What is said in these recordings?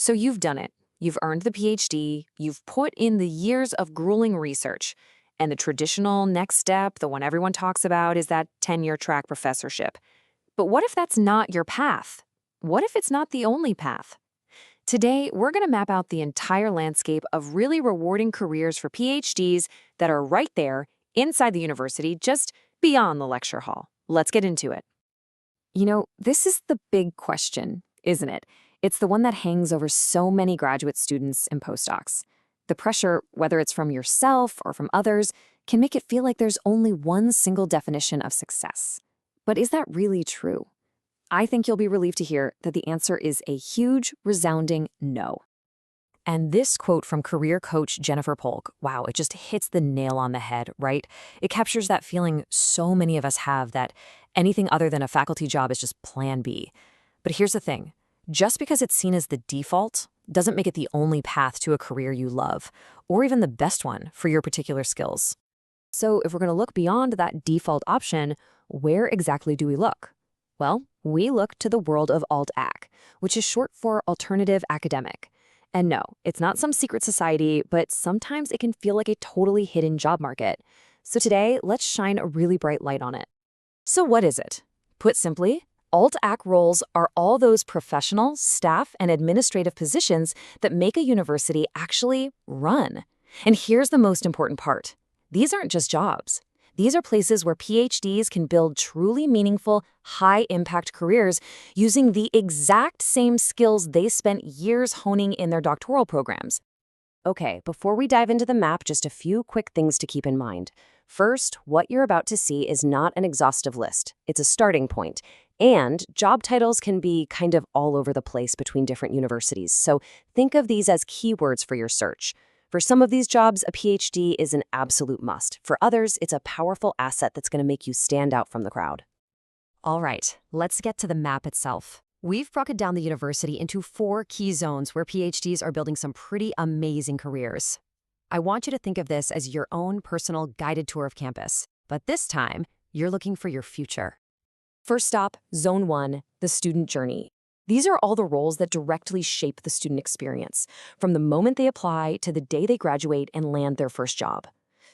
So you've done it. You've earned the PhD, you've put in the years of grueling research, and the traditional next step, the one everyone talks about, is that tenure track professorship. But what if that's not your path? What if it's not the only path? Today, we're going to map out the entire landscape of really rewarding careers for PhDs that are right there, inside the university, just beyond the lecture hall. Let's get into it. This is the big question, isn't it? It's the one that hangs over so many graduate students and postdocs. The pressure, whether it's from yourself or from others, can make it feel like there's only one single definition of success. But is that really true? I think you'll be relieved to hear that the answer is a huge, resounding no. And this quote from career coach Jennifer Polk, wow, it just hits the nail on the head, right? It captures that feeling so many of us have that anything other than a faculty job is just plan B. But here's the thing. Just because it's seen as the default doesn't make it the only path to a career you love, or even the best one for your particular skills. So if we're going to look beyond that default option, where exactly do we look? Well, we look to the world of alt-ac, which is short for alternative academic. And no, it's not some secret society, but sometimes it can feel like a totally hidden job market. So today, let's shine a really bright light on it. So what is it? Put simply, alt-ac roles are all those professional, staff, and administrative positions that make a university actually run. And here's the most important part. These aren't just jobs. These are places where PhDs can build truly meaningful, high-impact careers using the exact same skills they spent years honing in their doctoral programs. Okay, before we dive into the map, just a few quick things to keep in mind. First, what you're about to see is not an exhaustive list. It's a starting point. And job titles can be kind of all over the place between different universities, so think of these as keywords for your search. For some of these jobs, a PhD is an absolute must. For others, it's a powerful asset that's going to make you stand out from the crowd. All right, let's get to the map itself. We've broken down the university into 4 key zones where PhDs are building some pretty amazing careers. I want you to think of this as your own personal guided tour of campus, but this time, you're looking for your future. First stop, Zone 1, the student journey. These are all the roles that directly shape the student experience, from the moment they apply to the day they graduate and land their first job.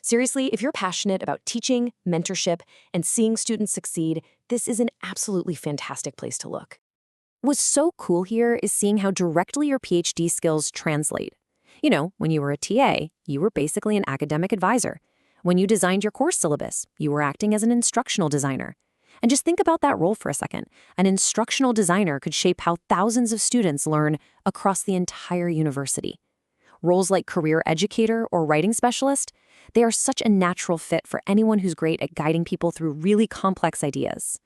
Seriously, if you're passionate about teaching, mentorship, and seeing students succeed, this is an absolutely fantastic place to look. What's so cool here is seeing how directly your PhD skills translate. When you were a TA, you were basically an academic advisor. When you designed your course syllabus, you were acting as an instructional designer. And just think about that role for a second. An instructional designer could shape how thousands of students learn across the entire university. Roles like career educator or writing specialist, they are such a natural fit for anyone who's great at guiding people through really complex ideas.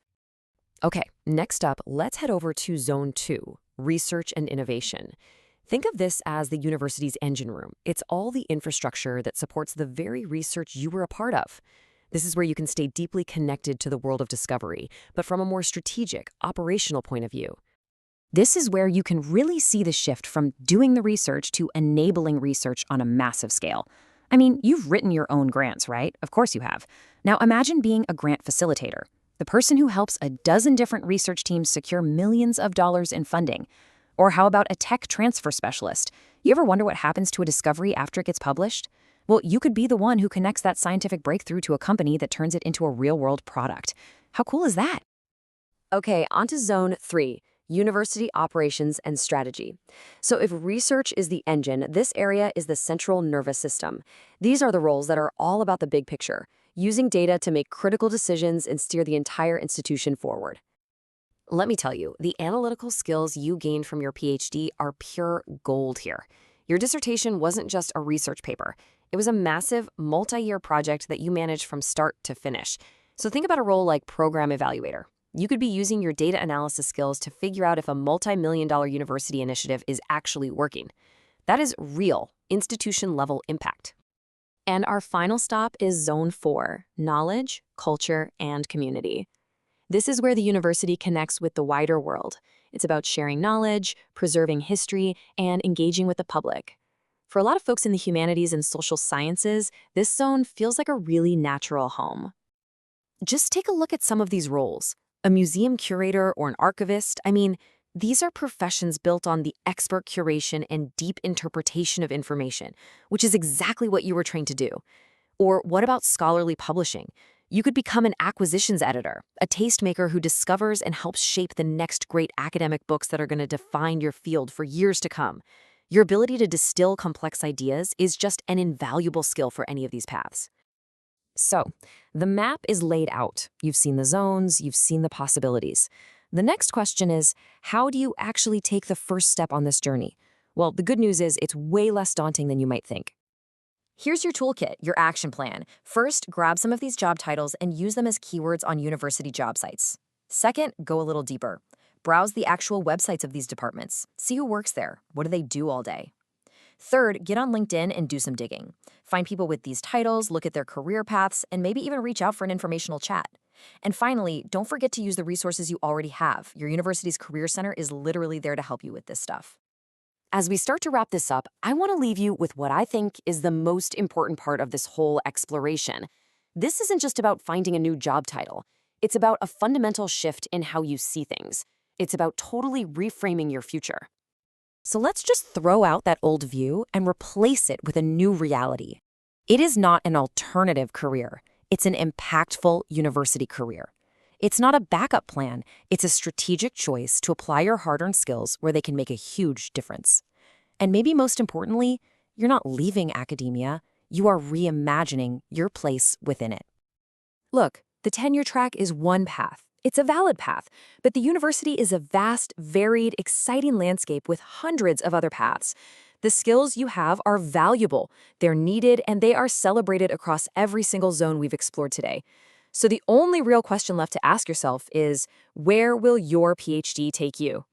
Okay, next up, let's head over to Zone 2, research and innovation. Think of this as the university's engine room. It's all the infrastructure that supports the very research you were a part of. This is where you can stay deeply connected to the world of discovery, but from a more strategic, operational point of view. This is where you can really see the shift from doing the research to enabling research on a massive scale. I mean, you've written your own grants, right? Of course you have. Now imagine being a grant facilitator, the person who helps a dozen different research teams secure millions of dollars in funding. Or how about a tech transfer specialist? You ever wonder what happens to a discovery after it gets published? Well, you could be the one who connects that scientific breakthrough to a company that turns it into a real-world product. How cool is that? Okay, on to Zone 3, university operations and strategy. So if research is the engine, this area is the central nervous system. These are the roles that are all about the big picture, using data to make critical decisions and steer the entire institution forward. Let me tell you, the analytical skills you gained from your PhD are pure gold here. Your dissertation wasn't just a research paper. It was a massive, multi-year project that you managed from start to finish. So think about a role like program evaluator. You could be using your data analysis skills to figure out if a multi-million-dollar university initiative is actually working. That is real, institution-level impact. And our final stop is Zone 4, knowledge, culture, and community. This is where the university connects with the wider world. It's about sharing knowledge, preserving history, and engaging with the public. For a lot of folks in the humanities and social sciences, this zone feels like a really natural home. Just take a look at some of these roles. A museum curator or an archivist, These are professions built on the expert curation and deep interpretation of information, which is exactly what you were trained to do. Or what about scholarly publishing? You could become an acquisitions editor, a tastemaker who discovers and helps shape the next great academic books that are going to define your field for years to come. Your ability to distill complex ideas is just an invaluable skill for any of these paths. So, the map is laid out. You've seen the zones, you've seen the possibilities. The next question is, how do you actually take the first step on this journey? Well, the good news is it's way less daunting than you might think. Here's your toolkit, your action plan. First, grab some of these job titles and use them as keywords on university job sites. Second, go a little deeper. Browse the actual websites of these departments. See who works there. What do they do all day? Third, get on LinkedIn and do some digging. Find people with these titles, look at their career paths, and maybe even reach out for an informational chat. And finally, don't forget to use the resources you already have. Your university's Career Center is literally there to help you with this stuff. As we start to wrap this up, I want to leave you with what I think is the most important part of this whole exploration. This isn't just about finding a new job title. It's about a fundamental shift in how you see things. It's about totally reframing your future. So let's just throw out that old view and replace it with a new reality. It is not an alternative career. It's an impactful university career. It's not a backup plan. It's a strategic choice to apply your hard-earned skills where they can make a huge difference. And maybe most importantly, you're not leaving academia. You are reimagining your place within it. Look, the tenure track is one path. It's a valid path, but the university is a vast, varied, exciting landscape with hundreds of other paths. The skills you have are valuable, they're needed, and they are celebrated across every single zone we've explored today. So the only real question left to ask yourself is, where will your PhD take you?